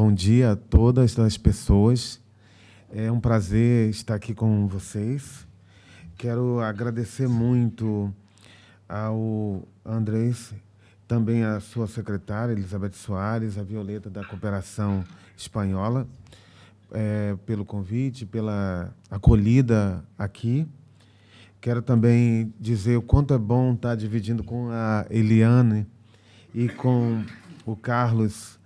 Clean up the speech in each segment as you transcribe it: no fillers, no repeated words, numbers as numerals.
Bom dia a todas as pessoas. É um prazer estar aqui com vocês. Quero agradecer muito ao Andrés, também à sua secretária, Elizabeth Soares, a Violeta, da Cooperação Espanhola, pelo convite, pela acolhida aqui. Quero também dizer o quanto é bom estar dividindo com a Eliane e com o Carlos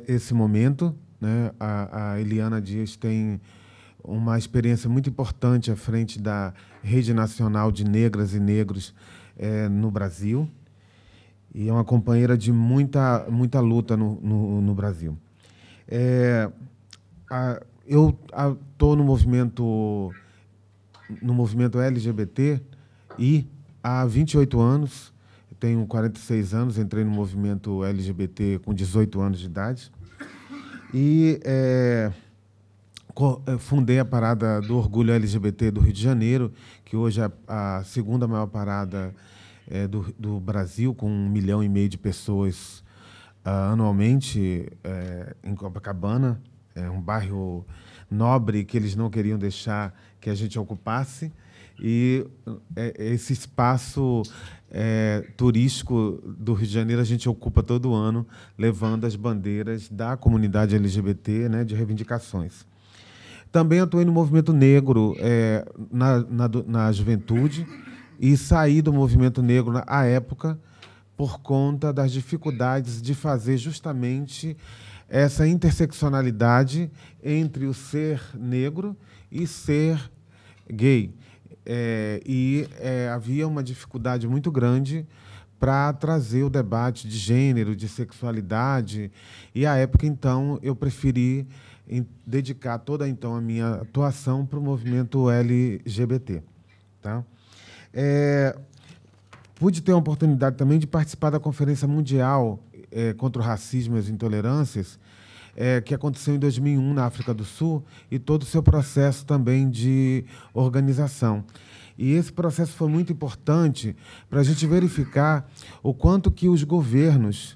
esse momento, né? A Eliana Dias tem uma experiência muito importante à frente da Rede Nacional de Negras e Negros no Brasil, e é uma companheira de muita luta no Brasil. Eu estou no movimento LGBT e há 28 anos. Tenho 46 anos, entrei no movimento LGBT com 18 anos de idade e fundei a Parada do Orgulho LGBT do Rio de Janeiro, que hoje é a segunda maior parada do Brasil, com 1,5 milhão de pessoas anualmente em Copacabana. É um bairro nobre que eles não queriam deixar que a gente ocupasse. E esse espaço turístico do Rio de Janeiro a gente ocupa todo ano, levando as bandeiras da comunidade LGBT, né, de reivindicações. Também atuei no movimento negro na juventude e saí do movimento negro à época por conta das dificuldades de fazer justamente essa interseccionalidade entre o ser negro e ser gay. Havia uma dificuldade muito grande para trazer o debate de gênero, de sexualidade, e, à época, então, eu preferi dedicar toda, então, a minha atuação para o movimento LGBT. Tá? Pude ter a oportunidade também de participar da Conferência Mundial contra o Racismo e as Intolerâncias, que aconteceu em 2001 na África do Sul, e todo o seu processo também de organização. E esse processo foi muito importante para a gente verificar o quanto que os governos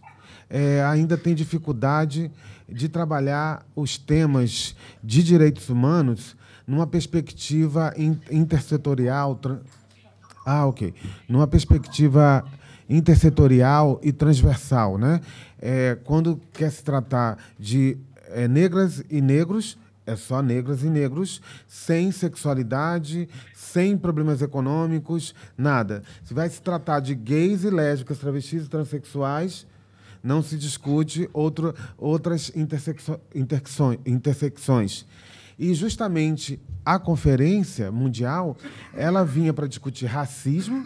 ainda têm dificuldade de trabalhar os temas de direitos humanos numa perspectiva intersetorial, numa perspectiva intersetorial e transversal, né? Quando quer se tratar de negras e negros, é só negras e negros, sem sexualidade, sem problemas econômicos, nada. Se vai se tratar de gays e lésbicas, travestis e transexuais, não se discute outras intersecções. E, justamente, a Conferência Mundial ela vinha para discutir racismo,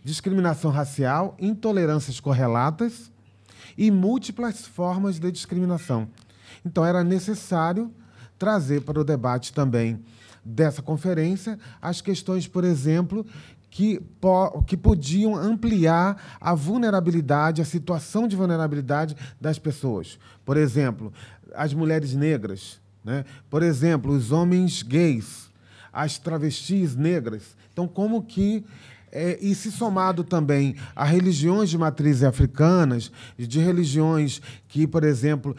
discriminação racial, intolerâncias correlatas e múltiplas formas de discriminação. Então, era necessário trazer para o debate também dessa conferência as questões, por exemplo, que podiam ampliar a vulnerabilidade, a situação de vulnerabilidade das pessoas. Por exemplo, as mulheres negras, né? Por exemplo, os homens gays, as travestis negras. Então, como que... e se somado também a religiões de matrizes africanas, de religiões que, por exemplo,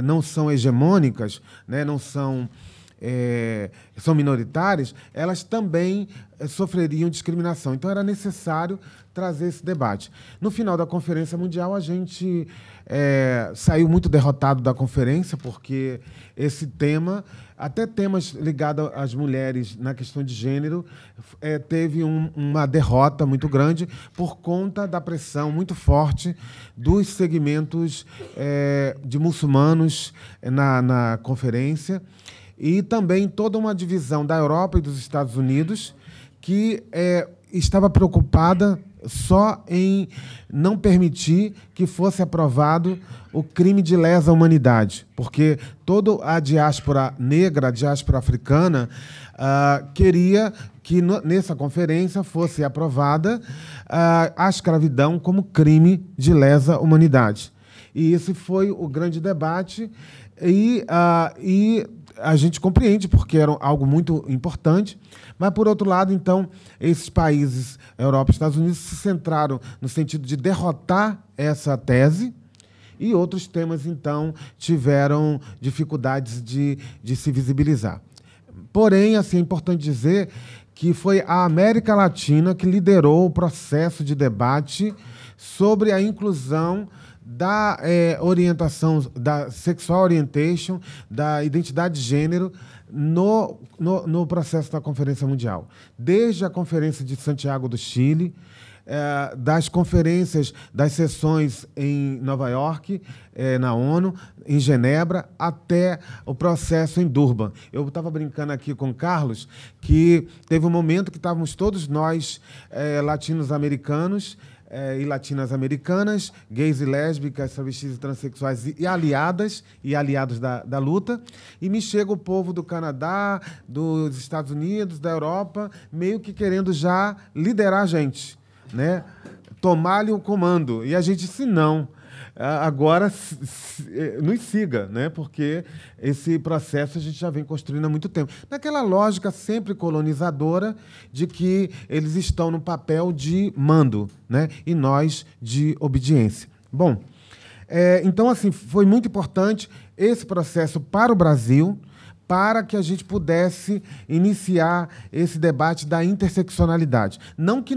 não são hegemônicas, né, são minoritárias, elas também sofreriam discriminação. Então, era necessário trazer esse debate. No final da Conferência Mundial, a gente saiu muito derrotado da conferência, porque esse tema, até temas ligados às mulheres na questão de gênero, teve uma derrota muito grande por conta da pressão muito forte dos segmentos de muçulmanos na conferência, e também toda uma divisão da Europa e dos Estados Unidos que estava preocupada só em não permitir que fosse aprovado o crime de lesa humanidade, porque toda a diáspora negra, a diáspora africana, queria que nessa conferência fosse aprovada a escravidão como crime de lesa humanidade. E esse foi o grande debate, e a gente compreende, porque era algo muito importante, mas, por outro lado, então, esses países, Europa e Estados Unidos, se centraram no sentido de derrotar essa tese e outros temas, então, tiveram dificuldades de se visibilizar. Porém, assim, é importante dizer que foi a América Latina que liderou o processo de debate sobre a inclusão da orientação, da sexual orientation, da identidade de gênero no processo da Conferência Mundial. Desde a Conferência de Santiago do Chile, das conferências, das sessões em Nova York, na ONU, em Genebra, até o processo em Durban. Eu estava brincando aqui com o Carlos que teve um momento que estávamos todos nós, latinos-americanos, e latinas americanas, gays e lésbicas, travestis e transexuais e aliadas e aliados da luta, e me chega o povo do Canadá, dos Estados Unidos, da Europa, meio que querendo já liderar a gente, né? Tomar-lhe o comando. E a gente disse, não, agora nos siga, né? Porque esse processo a gente já vem construindo há muito tempo. Naquela lógica sempre colonizadora de que eles estão no papel de mando, né? E nós de obediência. Bom, então, assim, foi muito importante esse processo para o Brasil, para que a gente pudesse iniciar esse debate da interseccionalidade. Não que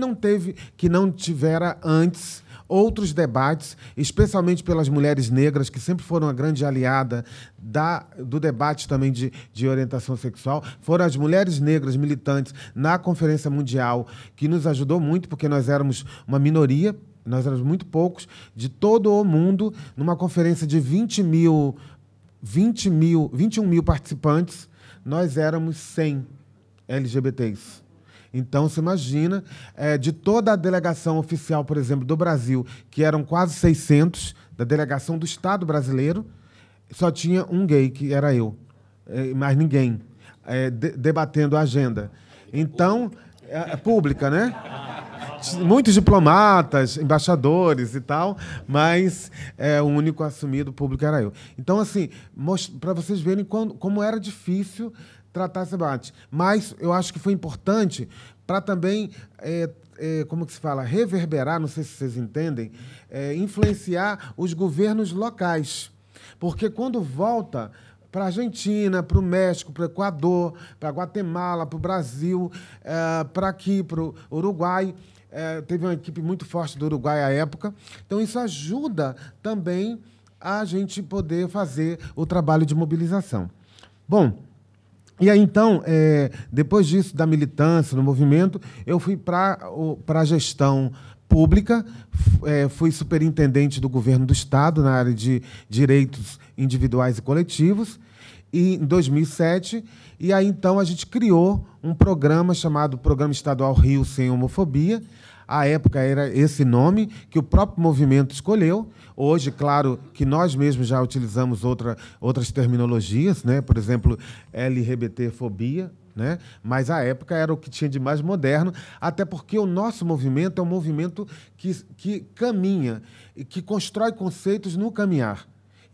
não tivera antes outros debates, especialmente pelas mulheres negras, que sempre foram a grande aliada do debate também de orientação sexual. Foram as mulheres negras militantes na Conferência Mundial, que nos ajudou muito, porque nós éramos uma minoria, nós éramos muito poucos, de todo o mundo, numa conferência de 21 mil participantes, nós éramos 100 LGBTs. Então, você imagina, de toda a delegação oficial, por exemplo, do Brasil, que eram quase 600, da delegação do Estado brasileiro, só tinha um gay, que era eu, mais ninguém, debatendo a agenda. Então, pública, né? Muitos diplomatas, embaixadores e tal, mas o único assumido público era eu. Então, assim, para vocês verem como era difícil tratar esse debate. Mas eu acho que foi importante para também, como que se fala, reverberar, não sei se vocês entendem, influenciar os governos locais. Porque quando volta para a Argentina, para o México, para o Equador, para a Guatemala, para o Brasil, para aqui, para o Uruguai, teve uma equipe muito forte do Uruguai à época. Então, isso ajuda também a gente poder fazer o trabalho de mobilização. Bom, e aí, então, depois disso, da militância, no movimento, eu fui para a gestão pública, fui superintendente do governo do Estado na área de direitos individuais e coletivos, em 2007, e aí, então, a gente criou um programa chamado Programa Estadual Rio Sem Homofobia. À época era esse nome que o próprio movimento escolheu. Hoje, claro, que nós mesmos já utilizamos outras terminologias, né? Por exemplo, LGBTfobia, né? Mas, à época, era o que tinha de mais moderno, até porque o nosso movimento é um movimento que caminha, que constrói conceitos no caminhar.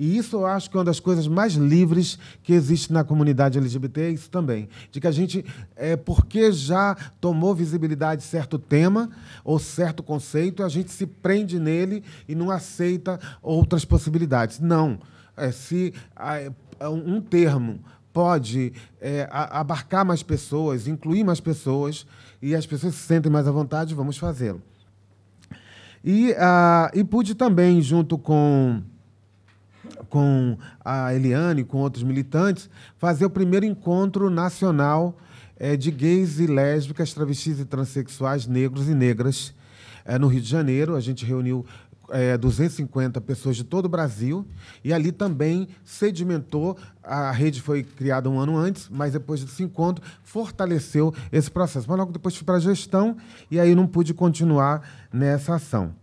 E isso eu acho que é uma das coisas mais livres que existe na comunidade LGBT, é isso também. De que a gente, porque já tomou visibilidade certo tema ou certo conceito, a gente se prende nele e não aceita outras possibilidades. Não. Se um termo pode abarcar mais pessoas, incluir mais pessoas, e as pessoas se sentem mais à vontade, vamos fazê-lo. E pude também, junto com a Eliane, com outros militantes, fazer o primeiro encontro nacional de gays e lésbicas, travestis e transexuais, negros e negras, no Rio de Janeiro. A gente reuniu 250 pessoas de todo o Brasil, e ali também sedimentou, a rede foi criada um ano antes, mas depois desse encontro fortaleceu esse processo. Mas logo depois fui para a gestão, e aí não pude continuar nessa ação.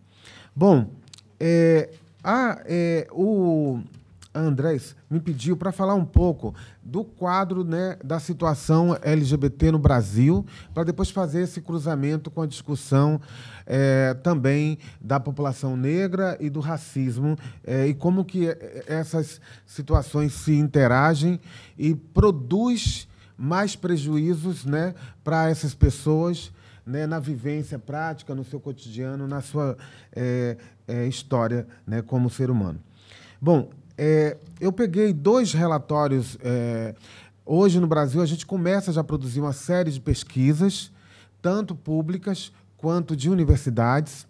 Bom, o Andrés me pediu para falar um pouco do quadro, né, da situação LGBT no Brasil, para depois fazer esse cruzamento com a discussão também da população negra e do racismo, e como que essas situações se interagem e produz mais prejuízos, né, para essas pessoas, né, na vivência prática, no seu cotidiano, na sua história, né, como ser humano. Bom, eu peguei 2 relatórios. Hoje, no Brasil, a gente começa já a produzir uma série de pesquisas, tanto públicas quanto de universidades.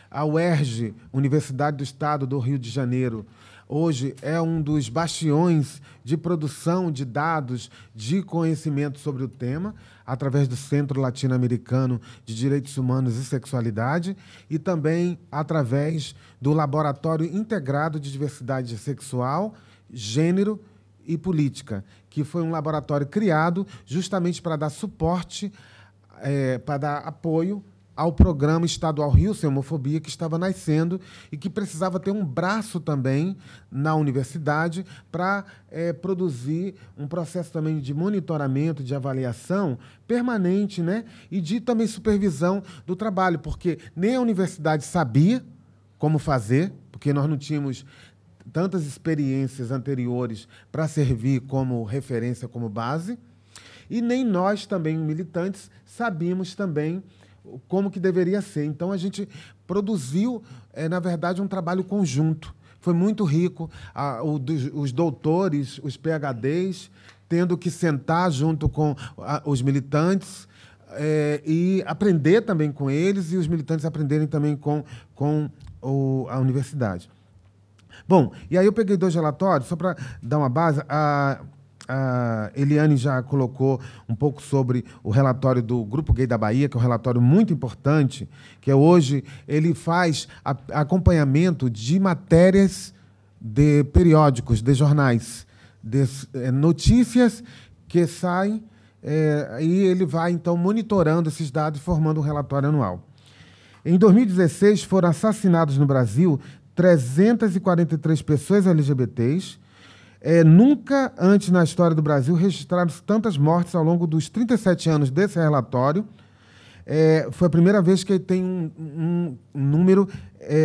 A UERJ, Universidade do Estado do Rio de Janeiro, hoje é um dos bastiões de produção de dados de conhecimento sobre o tema, através do Centro Latino-Americano de Direitos Humanos e Sexualidade e também através do Laboratório Integrado de Diversidade Sexual, Gênero e Política, que foi um laboratório criado justamente para dar suporte, para dar apoio ao programa estadual Rio Sem Homofobia, que estava nascendo e que precisava ter um braço também na universidade para produzir um processo também de monitoramento, de avaliação permanente, né? E de também supervisão do trabalho, porque nem a universidade sabia como fazer, porque nós não tínhamos tantas experiências anteriores para servir como referência, como base, e nem nós também, militantes, sabíamos também como que deveria ser. Então, a gente produziu, na verdade, um trabalho conjunto. Foi muito rico. Os doutores, os PhDs, tendo que sentar junto com os militantes e aprender também com eles, e os militantes aprenderem também com a universidade. Bom, e aí eu peguei 2 relatórios, só para dar uma base. A Eliane já colocou um pouco sobre o relatório do Grupo Gay da Bahia, que é um relatório muito importante, que hoje ele faz acompanhamento de matérias de periódicos, de jornais, de notícias que saem, e ele vai, então, monitorando esses dados e formando um relatório anual. Em 2016, foram assassinados no Brasil 343 pessoas LGBTs. Nunca antes na história do Brasil registraram-se tantas mortes ao longo dos 37 anos desse relatório. Foi a primeira vez que tem um número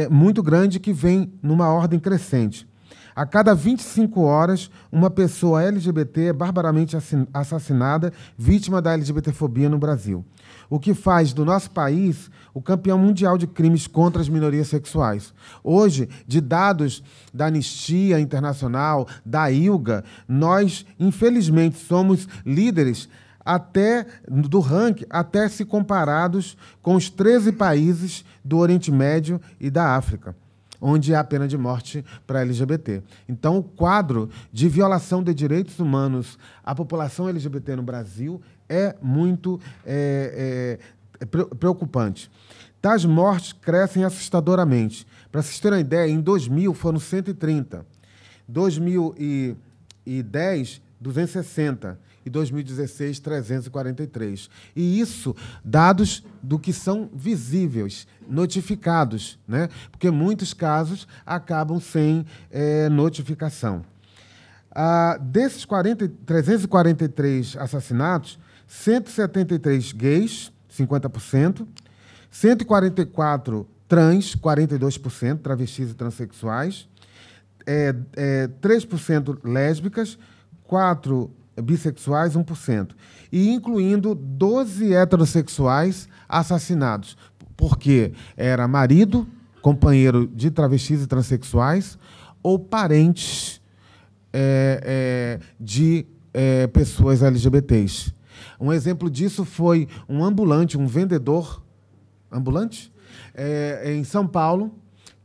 muito grande que vem numa ordem crescente. A cada 25 horas, uma pessoa LGBT é barbaramente assassinada, vítima da LGBTfobia no Brasil. O que faz do nosso país o campeão mundial de crimes contra as minorias sexuais. Hoje, de dados da Anistia Internacional, da ILGA, nós, infelizmente, somos líderes do ranking, até se comparados com os 13 países do Oriente Médio e da África, onde há pena de morte para LGBT. Então, o quadro de violação de direitos humanos à população LGBT no Brasil é muito preocupante. Tais mortes crescem assustadoramente. Para vocês terem uma ideia, em 2000 foram 130, 2010, 260, e 2016, 343. E isso, dados do que são visíveis, notificados, né? Porque muitos casos acabam sem notificação. Desses 343 assassinatos, 173 gays, 50%, 144 trans, 42%, travestis e transexuais, 3% lésbicas, 4% bissexuais, 1%. E incluindo 12 heterossexuais assassinados, porque era marido, companheiro de travestis e transexuais, ou parentes de pessoas LGBTs. Um exemplo disso foi um ambulante, um vendedor ambulante, em São Paulo,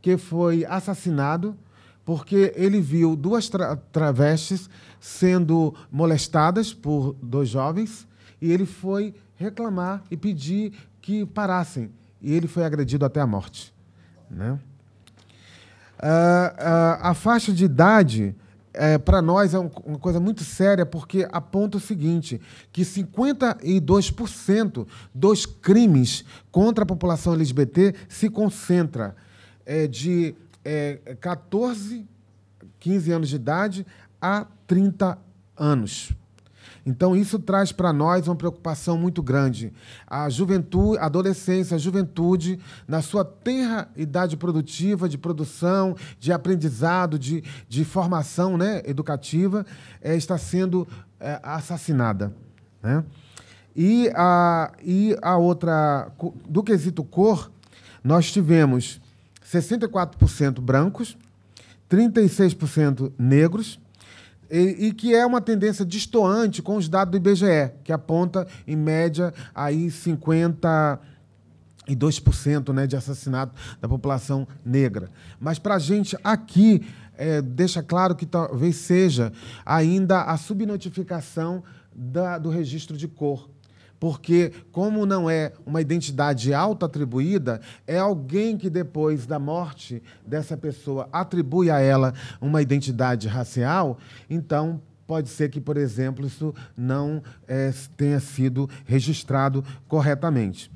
que foi assassinado porque ele viu 2 travestis sendo molestadas por 2 jovens e ele foi reclamar e pedir que parassem. E ele foi agredido até a morte, né? A faixa de idade, para nós, é uma coisa muito séria, porque aponta o seguinte, que 52% dos crimes contra a população LGBT se concentra de 14, 15 anos de idade a 30 anos. Então, isso traz para nós uma preocupação muito grande. A juventude, a adolescência, a juventude, na sua tenra idade produtiva, de produção, de aprendizado, de formação, né, educativa, está sendo assassinada, né? E a outra, do quesito cor, nós tivemos 64% brancos, 36% negros, e que é uma tendência destoante com os dados do IBGE, que aponta, em média, aí 52%, né, de assassinato da população negra. Mas, para a gente, aqui, deixa claro que talvez seja ainda a subnotificação do registro de cor. Porque, como não é uma identidade autoatribuída, é alguém que, depois da morte dessa pessoa, atribui a ela uma identidade racial, então pode ser que, por exemplo, isso não tenha sido registrado corretamente.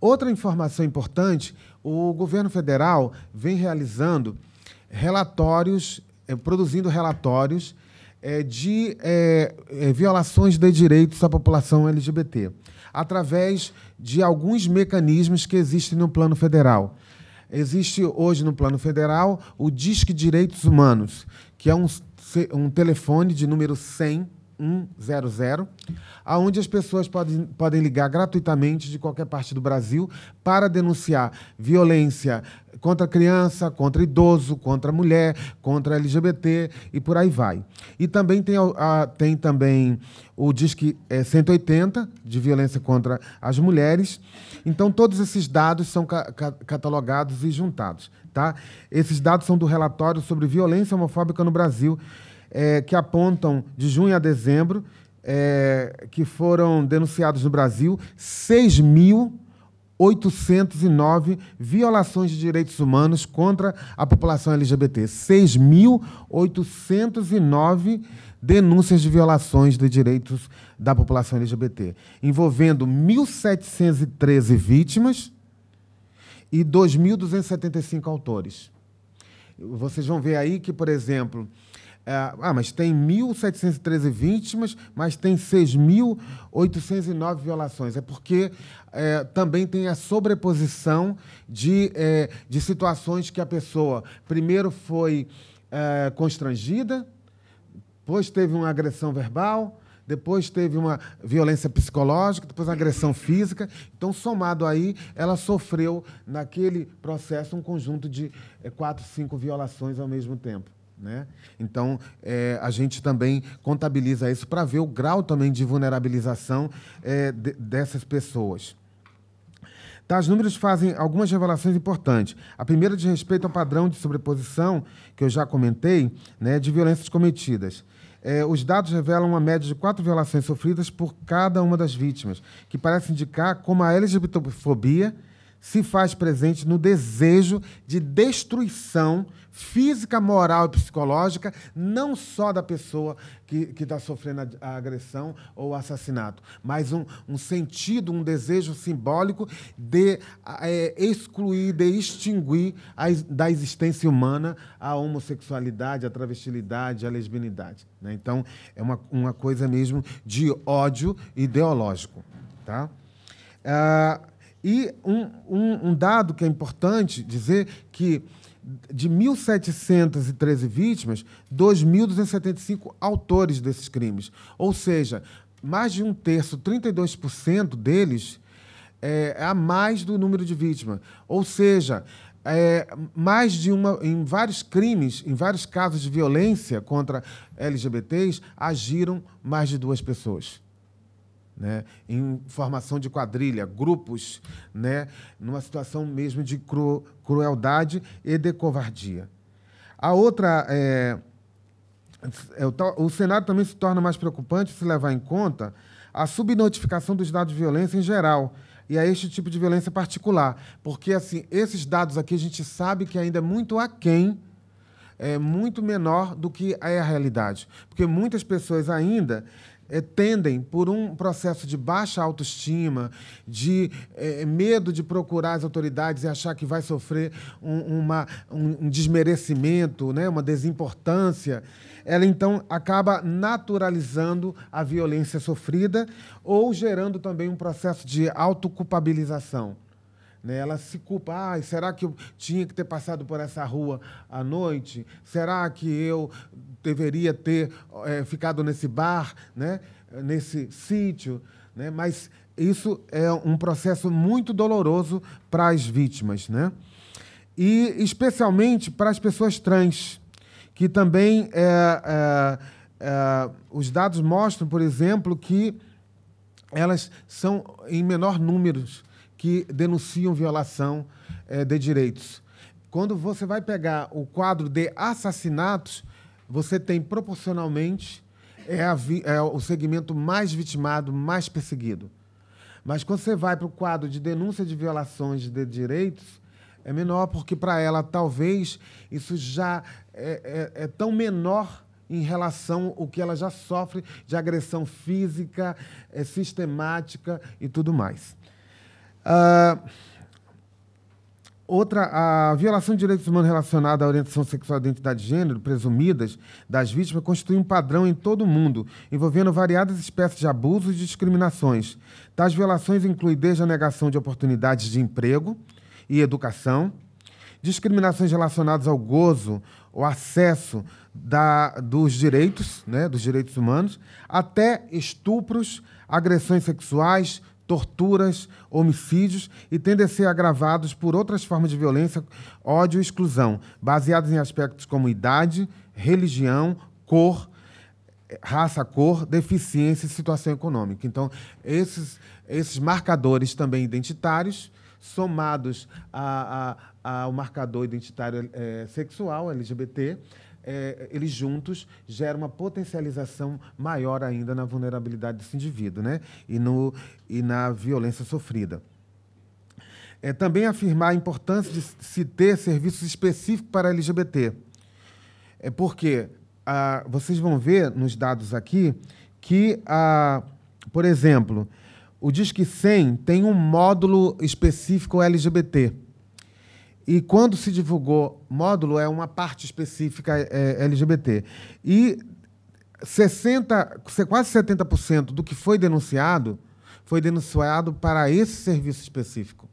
Outra informação importante, o governo federal vem realizando relatórios, produzindo relatórios de violações de direitos da população LGBT, através de alguns mecanismos que existem no plano federal. Existe hoje no plano federal o Disque Direitos Humanos, que é um telefone de número 100, 100, onde as pessoas podem ligar gratuitamente de qualquer parte do Brasil para denunciar violência contra criança, contra idoso, contra mulher, contra LGBT e por aí vai. E também tem também o Disque 180, de violência contra as mulheres. Então, todos esses dados são catalogados e juntados. Tá? Esses dados são do relatório sobre violência homofóbica no Brasil, que apontam, de junho a dezembro, que foram denunciados no Brasil 6.809 violações de direitos humanos contra a população LGBT. 6.809 denúncias de violações de direitos da população LGBT, envolvendo 1.713 vítimas e 2.275 autores. Vocês vão ver aí que, por exemplo, mas tem 1.713 vítimas, mas tem 6.809 violações. É porque também tem a sobreposição de situações que a pessoa primeiro foi constrangida, depois teve uma agressão verbal, depois teve uma violência psicológica, depois uma agressão física. Então, somado aí, ela sofreu, naquele processo, um conjunto de 4, 5 violações ao mesmo tempo. Né? Então, a gente também contabiliza isso para ver o grau também de vulnerabilização dessas pessoas. Tá, os números fazem algumas revelações importantes. A primeira diz respeito ao padrão de sobreposição, que eu já comentei, né, de violências cometidas. Os dados revelam uma média de 4 violações sofridas por cada uma das vítimas, que parece indicar como a LGBTfobia se faz presente no desejo de destruição física, moral e psicológica, não só da pessoa que está sofrendo a agressão ou o assassinato, mas um sentido, um desejo simbólico de excluir, de extinguir da existência humana a homossexualidade, a travestilidade, a lesbianidade. Né? Então, é uma coisa mesmo de ódio ideológico. Tá? E um dado que é importante dizer que, de 1.713 vítimas, 2.275 autores desses crimes. Ou seja, mais de um terço, 32% deles, a mais do número de vítimas. Ou seja, mais de em vários crimes, em vários casos de violência contra LGBTs, agiram mais de 2 pessoas. Né, em formação de quadrilha, grupos, né, numa situação mesmo de crueldade e de covardia. A outra, o cenário também se torna mais preocupante se levar em conta a subnotificação dos dados de violência em geral e a este tipo de violência particular, porque assim, esses dados aqui a gente sabe que ainda é muito aquém, muito menor do que é a realidade, porque muitas pessoas ainda tendem, por um processo de baixa autoestima, de medo de procurar as autoridades e achar que vai sofrer um desmerecimento, né, uma desimportância, ela, então, acaba naturalizando a violência sofrida ou gerando também um processo de autoculpabilização. Né? Ela se culpa. Será que eu tinha que ter passado por essa rua à noite? Será que eu deveria ter ficado nesse bar, né? Nesse sítio? Né? Mas isso é um processo muito doloroso para as vítimas, né? E especialmente para as pessoas trans, que também os dados mostram, por exemplo, que elas são em menor número que denunciam violação de direitos. Quando você vai pegar o quadro de assassinatos, você tem proporcionalmente o segmento mais vitimado, mais perseguido. Mas quando você vai para o quadro de denúncia de violações de direitos, é menor, porque para ela talvez isso já é tão menor em relação ao que ela já sofre de agressão física, sistemática e tudo mais. A violação de direitos humanos relacionada à orientação sexual e identidade de gênero, presumidas, das vítimas, constitui um padrão em todo o mundo, envolvendo variadas espécies de abusos e discriminações. Tais violações incluem desde a negação de oportunidades de emprego e educação, discriminações relacionadas ao gozo, o acesso dos direitos, né, dos direitos humanos, até estupros, agressões sexuais, torturas, homicídios, e tendem a ser agravados por outras formas de violência, ódio e exclusão, baseados em aspectos como idade, religião, cor, raça, cor, deficiência e situação econômica. Então, esses marcadores também identitários, somados ao marcador identitário sexual, LGBT, eles juntos geram uma potencialização maior ainda na vulnerabilidade desse indivíduo, né? E na violência sofrida. Também afirmar a importância de se ter serviços específicos para LGBT. Porque vocês vão ver nos dados aqui que, por exemplo, o Disque 100 tem um módulo específico LGBT. E quando se divulgou módulo, é uma parte específica LGBT. E quase 70% do que foi denunciado para esse serviço específico.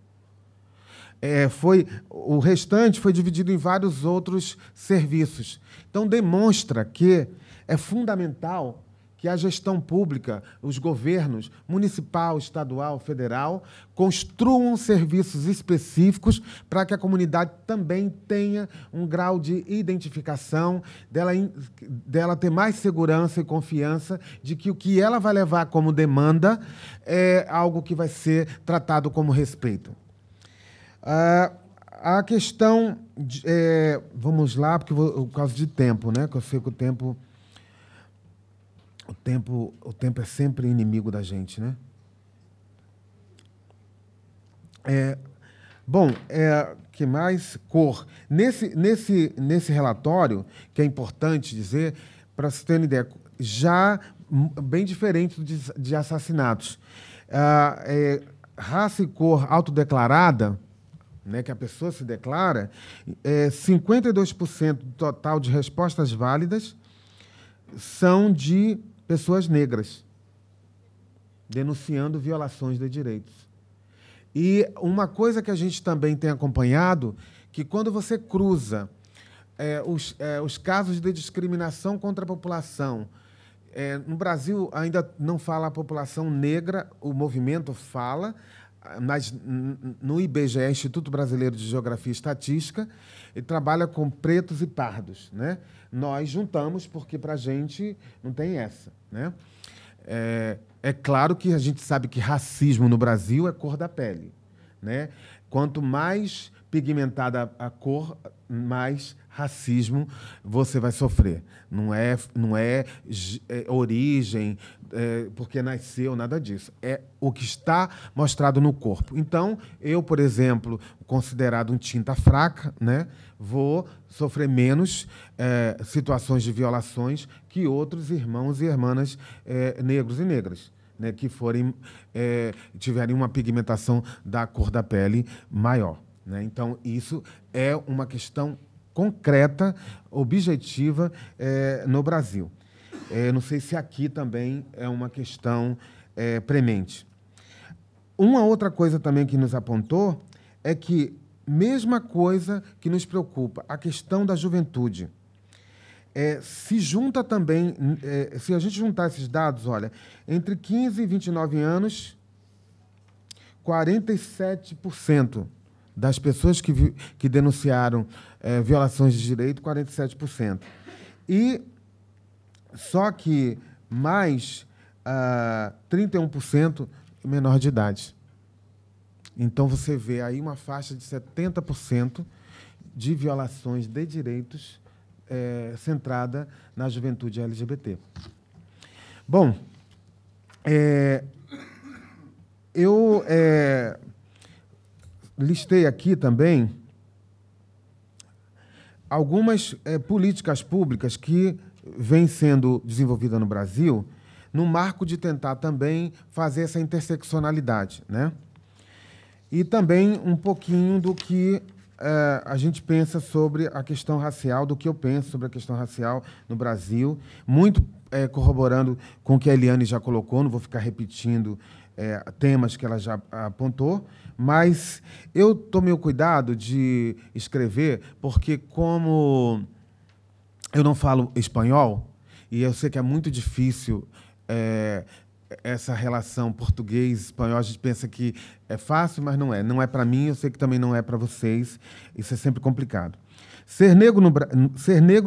O restante foi dividido em vários outros serviços. Então, demonstra que é fundamental que a gestão pública, os governos municipal, estadual, federal, construam serviços específicos para que a comunidade também tenha um grau de identificação, dela ter mais segurança e confiança de que o que ela vai levar como demanda é algo que vai ser tratado como respeito. A questão... vamos lá, porque por causa de tempo, né? Que eu sei que o tempo é sempre inimigo da gente, né? Que mais? Cor. Nesse relatório, que é importante dizer, para você ter uma ideia, já bem diferente de assassinatos. Raça e cor autodeclarada, né, que a pessoa se declara, 52% do total de respostas válidas são de pessoas negras, denunciando violações de direitos. E uma coisa que a gente também tem acompanhado, que quando você cruza os casos de discriminação contra a população, no Brasil ainda não fala a população negra, o movimento fala, mas no IBGE, Instituto Brasileiro de Geografia e Estatística, ele trabalha com pretos e pardos, né? Nós juntamos porque, para a gente, não tem essa, né? É claro que a gente sabe que racismo no Brasil é cor da pele, né? Quanto mais pigmentada a cor, mais racismo você vai sofrer. Não é origem, porque nasceu, nada disso. É o que está mostrado no corpo. Então, eu, por exemplo, considerado um tinta fraca, né, vou sofrer menos situações de violações que outros irmãos e irmãs negros e negras, né, que tiverem uma pigmentação da cor da pele maior, né? Então, isso é uma questão concreta, objetiva no Brasil. Não sei se aqui também é uma questão premente. Uma outra coisa também que nos apontou é que, mesma coisa que nos preocupa, a questão da juventude. Se junta também, se a gente juntar esses dados, olha, entre 15 e 29 anos, 47% das pessoas que denunciaram violações de direito, 47%. E só que mais 31% menor de idade. Então, você vê aí uma faixa de 70% de violações de direitos centrada na juventude LGBT. Bom, eu listei aqui também algumas políticas públicas que vêm sendo desenvolvidas no Brasil no marco de tentar também fazer essa interseccionalidade, né? E também um pouquinho do que a gente pensa sobre a questão racial, do que eu penso sobre a questão racial no Brasil, muito corroborando com o que a Eliane já colocou, não vou ficar repetindo temas que ela já apontou, mas eu tomei o cuidado de escrever, porque como eu não falo espanhol, e eu sei que é muito difícil essa relação português-espanhol, a gente pensa que é fácil, mas não é. Não é para mim, eu sei que também não é para vocês, isso é sempre complicado. Ser negro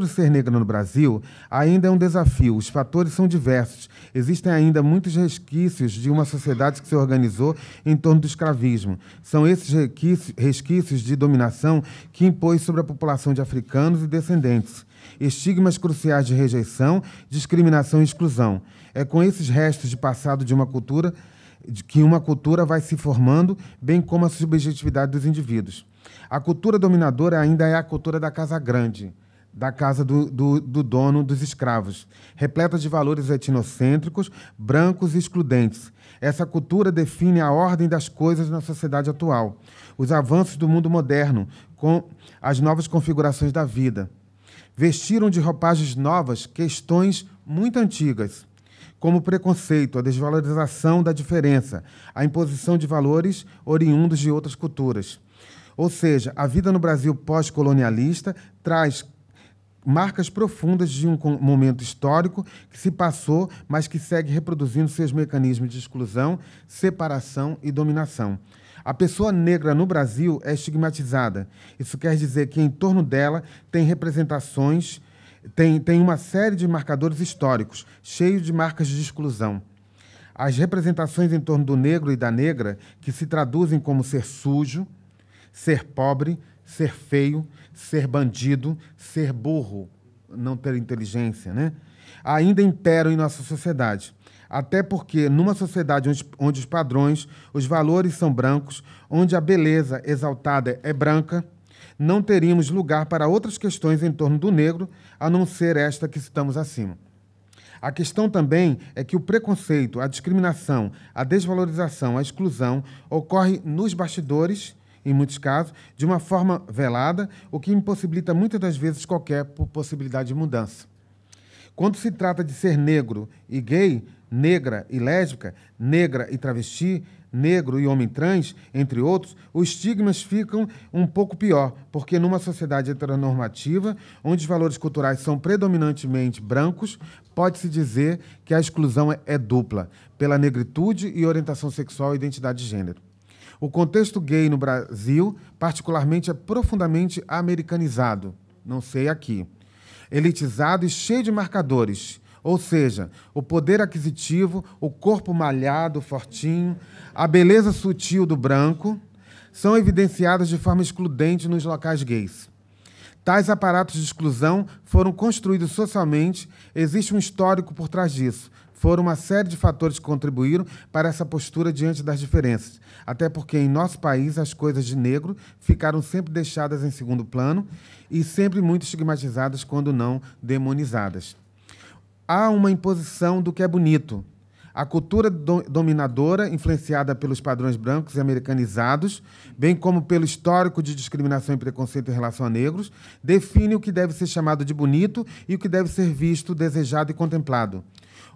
e ser negra no Brasil ainda é um desafio. Os fatores são diversos. Existem ainda muitos resquícios de uma sociedade que se organizou em torno do escravismo. São esses resquícios de dominação que impôs sobre a população de africanos e descendentes. Estigmas cruciais de rejeição, discriminação e exclusão. É com esses restos de passado de uma cultura que uma cultura vai se formando, bem como a subjetividade dos indivíduos. A cultura dominadora ainda é a cultura da casa grande, da casa do dono dos escravos, repleta de valores etnocêntricos, brancos e excludentes. Essa cultura define a ordem das coisas na sociedade atual, os avanços do mundo moderno, com as novas configurações da vida. Vestiram de roupagens novas questões muito antigas, como o preconceito, a desvalorização da diferença, a imposição de valores oriundos de outras culturas. Ou seja, a vida no Brasil pós-colonialista traz marcas profundas de um momento histórico que se passou, mas que segue reproduzindo seus mecanismos de exclusão, separação e dominação. A pessoa negra no Brasil é estigmatizada. Isso quer dizer que em torno dela tem representações, tem uma série de marcadores históricos, cheios de marcas de exclusão. As representações em torno do negro e da negra, que se traduzem como ser sujo, ser pobre, ser feio, ser bandido, ser burro, não ter inteligência, né? Ainda imperam em nossa sociedade. Até porque, numa sociedade onde os padrões, os valores são brancos, onde a beleza exaltada é branca, não teríamos lugar para outras questões em torno do negro, a não ser esta que citamos acima. A questão também é que o preconceito, a discriminação, a desvalorização, a exclusão ocorre nos bastidores, em muitos casos, de uma forma velada, o que impossibilita muitas das vezes qualquer possibilidade de mudança. Quando se trata de ser negro e gay, negra e lésbica, negra e travesti, negro e homem trans, entre outros, os estigmas ficam um pouco pior, porque numa sociedade heteronormativa, onde os valores culturais são predominantemente brancos, pode-se dizer que a exclusão é dupla, pela negritude e orientação sexual e identidade de gênero. O contexto gay no Brasil, particularmente, é profundamente americanizado, não sei aqui, elitizado e cheio de marcadores, ou seja, o poder aquisitivo, o corpo malhado, fortinho, a beleza sutil do branco, são evidenciadas de forma excludente nos locais gays. Tais aparatos de exclusão foram construídos socialmente, existe um histórico por trás disso. Foram uma série de fatores que contribuíram para essa postura diante das diferenças, até porque em nosso país as coisas de negro ficaram sempre deixadas em segundo plano e sempre muito estigmatizadas, quando não demonizadas. Há uma imposição do que é bonito. A cultura dominadora, influenciada pelos padrões brancos e americanizados, bem como pelo histórico de discriminação e preconceito em relação a negros, define o que deve ser chamado de bonito e o que deve ser visto, desejado e contemplado.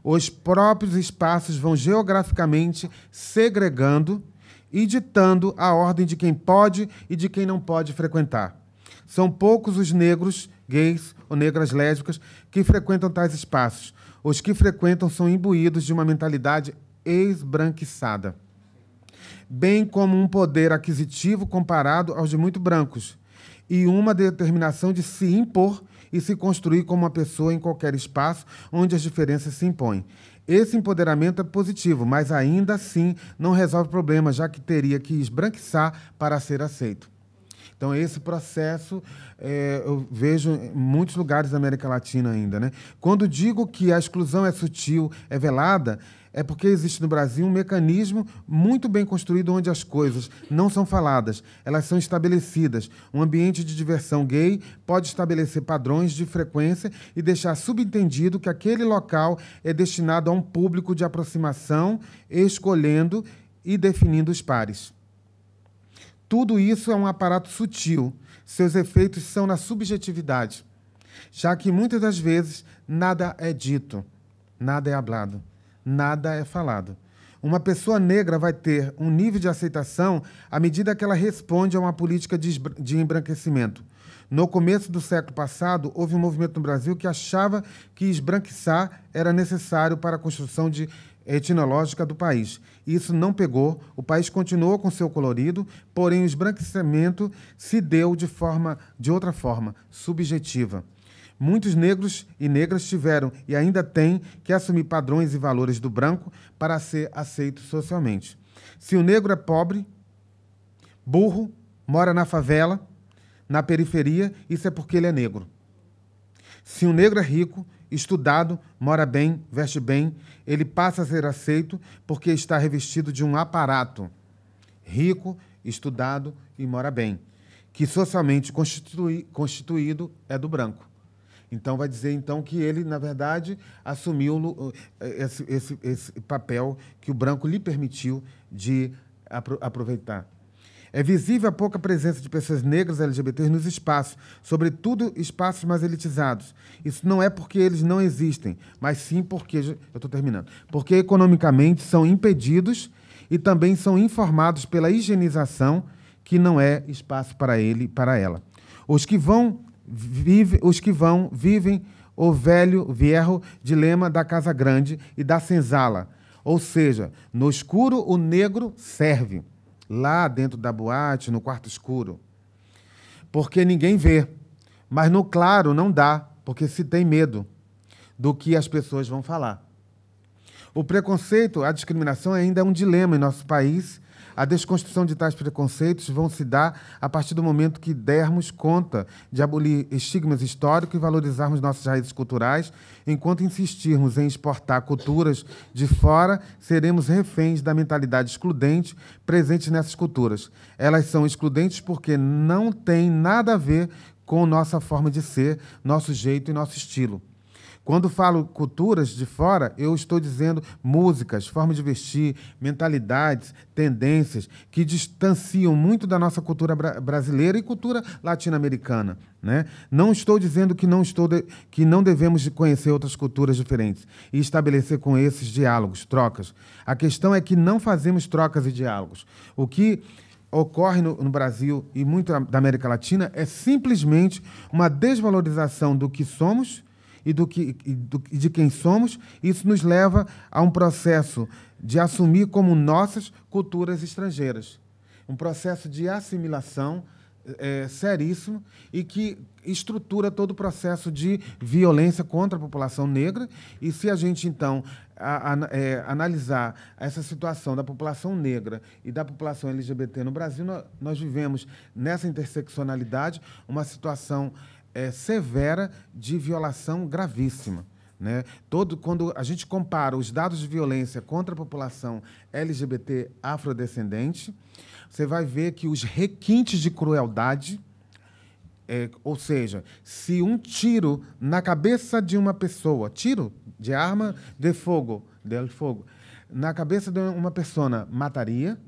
Os próprios espaços vão geograficamente segregando e ditando a ordem de quem pode e de quem não pode frequentar. São poucos os negros, gays ou negras lésbicas que frequentam tais espaços. Os que frequentam são imbuídos de uma mentalidade esbranquiçada, bem como um poder aquisitivo comparado aos de muitos brancos, e uma determinação de se impor e se construir como uma pessoa em qualquer espaço onde as diferenças se impõem. Esse empoderamento é positivo, mas ainda assim não resolve o problema, já que teria que esbranquiçar para ser aceito. Então, esse processo eu vejo em muitos lugares da América Latina ainda, né? Quando digo que a exclusão é sutil, é velada, é porque existe no Brasil um mecanismo muito bem construído onde as coisas não são faladas, elas são estabelecidas. Um ambiente de diversão gay pode estabelecer padrões de frequência e deixar subentendido que aquele local é destinado a um público de aproximação, escolhendo e definindo os pares. Tudo isso é um aparato sutil. Seus efeitos são na subjetividade, já que muitas das vezes nada é dito, nada é hablado, nada é falado. Uma pessoa negra vai ter um nível de aceitação à medida que ela responde a uma política de embranquecimento. No começo do século passado, houve um movimento no Brasil que achava que esbranquiçar era necessário para a construção etnológica do país. Isso não pegou, o país continuou com seu colorido, porém o esbranquecimento se deu de outra forma, subjetiva. Muitos negros e negras tiveram e ainda têm que assumir padrões e valores do branco para ser aceito socialmente. Se o negro é pobre, burro, mora na favela, na periferia, isso é porque ele é negro. Se o negro é rico, estudado, mora bem, veste bem, ele passa a ser aceito porque está revestido de um aparato rico, estudado e mora bem, que socialmente constituído é do branco. Então, vai dizer então que ele, na verdade, assumiu esse papel que o branco lhe permitiu de aproveitar. É visível a pouca presença de pessoas negras LGBTs nos espaços, sobretudo espaços mais elitizados. Isso não é porque eles não existem, mas sim porque, eu estou terminando, porque economicamente são impedidos e também são informados pela higienização que não é espaço para ele e para ela. Os que vão vivem o viejo dilema da casa grande e da senzala, ou seja, no escuro o negro serve. Lá dentro da boate, no quarto escuro. Porque ninguém vê. Mas no claro não dá, porque se tem medo do que as pessoas vão falar. O preconceito, a discriminação ainda é um dilema em nosso país. A desconstrução de tais preconceitos vão se dar a partir do momento que dermos conta de abolir estigmas históricos e valorizarmos nossas raízes culturais. Enquanto insistirmos em exportar culturas de fora, seremos reféns da mentalidade excludente presente nessas culturas. Elas são excludentes porque não têm nada a ver com nossa forma de ser, nosso jeito e nosso estilo. Quando falo culturas de fora, eu estou dizendo músicas, formas de vestir, mentalidades, tendências que distanciam muito da nossa cultura brasileira e cultura latino-americana, né? Não estou dizendo que não devemos conhecer outras culturas diferentes e estabelecer com esses diálogos, trocas. A questão é que não fazemos trocas e diálogos. O que ocorre no Brasil e muito da América Latina é simplesmente uma desvalorização do que somos e de quem somos. Isso nos leva a um processo de assumir como nossas culturas estrangeiras. Um processo de assimilação seríssimo e que estrutura todo o processo de violência contra a população negra. E se a gente, então, analisar essa situação da população negra e da população LGBT no Brasil, nós vivemos nessa interseccionalidade uma situação severa de violação gravíssima, né? Quando a gente compara os dados de violência contra a população LGBT afrodescendente, você vai ver que os requintes de crueldade, ou seja, se um tiro na cabeça de uma pessoa, tiro de arma de fogo, na cabeça de uma pessoa mataria,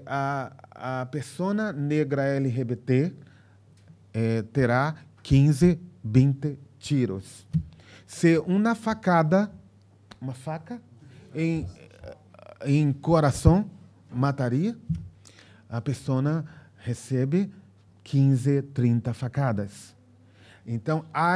a pessoa negra LGBT terá 15, 20 tiros. Se uma facada, uma faca em coração mataria, a pessoa recebe 15, 30 facadas. Então, há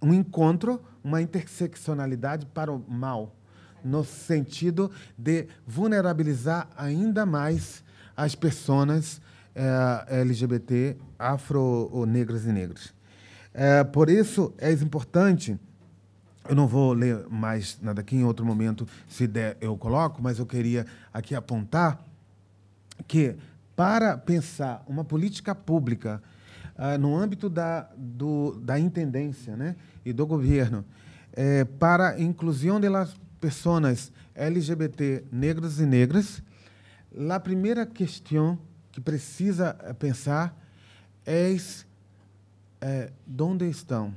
um encontro, uma interseccionalidade para o mal, no sentido de vulnerabilizar ainda mais as pessoas LGBT, afro-negras e negros. Por isso, é importante, eu não vou ler mais nada aqui, em outro momento, se der, eu coloco, mas eu queria aqui apontar que, para pensar uma política pública no âmbito da intendência, né, e do governo, para a inclusão das pessoas LGBT, negros e negras, a primeira questão que precisa pensar é onde estão,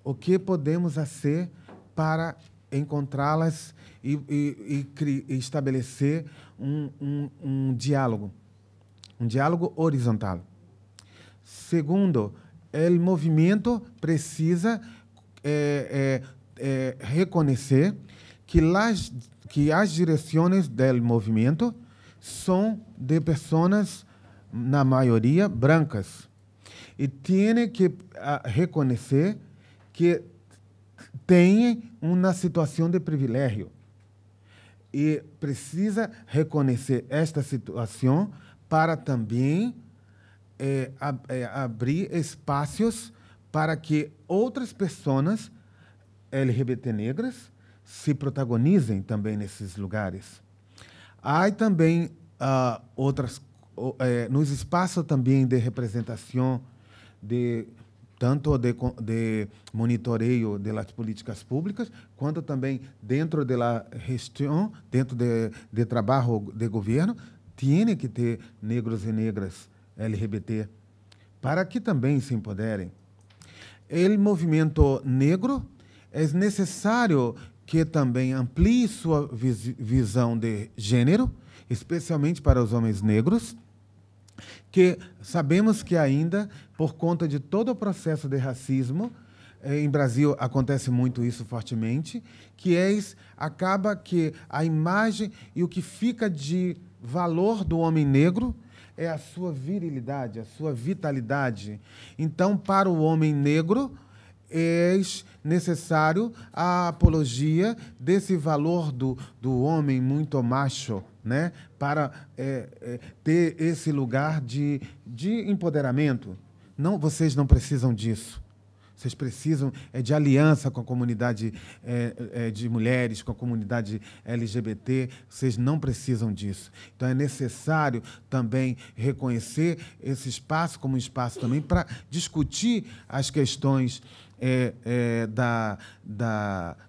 o que podemos fazer para encontrá-las e estabelecer um diálogo horizontal. Segundo, o movimento precisa reconhecer que as direções do movimento são de pessoas, na maioria, brancas. E tem que reconhecer que tem uma situação de privilégio. E precisa reconhecer esta situação para também abrir espaços para que outras pessoas LGBT negras se protagonizem também nesses lugares. Há também nos espaços também de representação, tanto de monitoreio das políticas públicas, quanto também dentro da gestão, dentro de trabalho de governo, tem que ter negros e negras LGBT, para que também se empoderem. O movimento negro é necessário que também amplie sua visão de gênero, especialmente para os homens negros, que sabemos que ainda, por conta de todo o processo de racismo, em Brasil acontece muito isso fortemente, que acaba que a imagem e o que fica de valor do homem negro é a sua virilidade, a sua vitalidade. Então, para o homem negro, é necessário a apologia desse valor do homem muito macho, né? Para ter esse lugar de empoderamento. Não, vocês não precisam disso. Vocês precisam de aliança com a comunidade de mulheres, com a comunidade LGBT. Vocês não precisam disso. Então, é necessário também reconhecer esse espaço como um espaço também para discutir as questões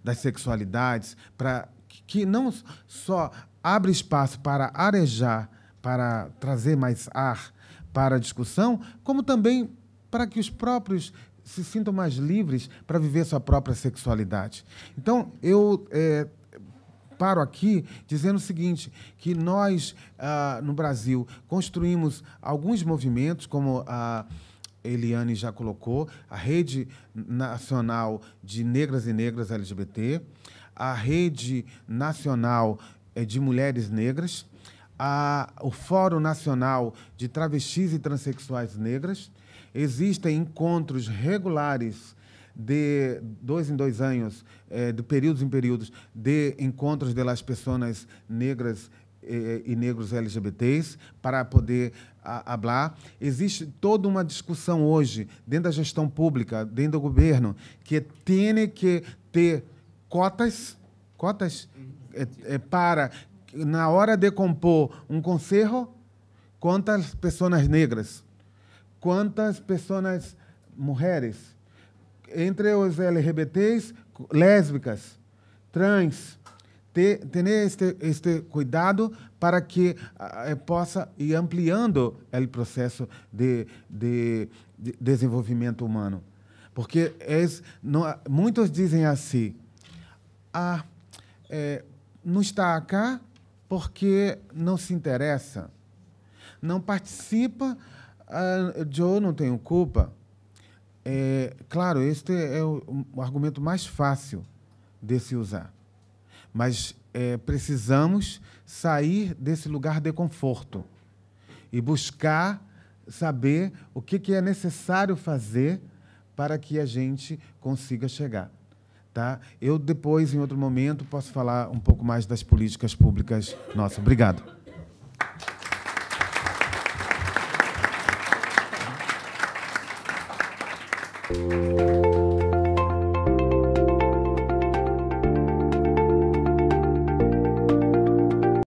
das sexualidades, para que não só abre espaço para arejar, para trazer mais ar para a discussão, como também para que os próprios se sintam mais livres para viver sua própria sexualidade. Então, eu paro aqui dizendo o seguinte, que nós, no Brasil, construímos alguns movimentos, como a Eliane já colocou, a Rede Nacional de Negras e Negras LGBT, a Rede Nacional de Mulheres Negras, o Fórum Nacional de Travestis e Transsexuais Negras. Existem encontros regulares de 2 em 2 anos, de períodos em períodos, de encontros das pessoas negras e negros LGBTs para poder falar. Existe toda uma discussão hoje, dentro da gestão pública, dentro do governo, que tem que ter cotas para, na hora de compor um conselho, quantas pessoas negras, quantas pessoas mulheres, entre os LGBTs, lésbicas, trans, ter este cuidado para que possa ir ampliando o processo de desenvolvimento humano. Porque muitos dizem assim, não está cá porque não se interessa, não participa, eu não tenho culpa. Claro, este é o argumento mais fácil de se usar. Mas precisamos sair desse lugar de conforto e buscar saber o que é necessário fazer para que a gente consiga chegar. Tá? Eu depois, em outro momento, posso falar um pouco mais das políticas públicas nossas. Obrigado. Obrigado.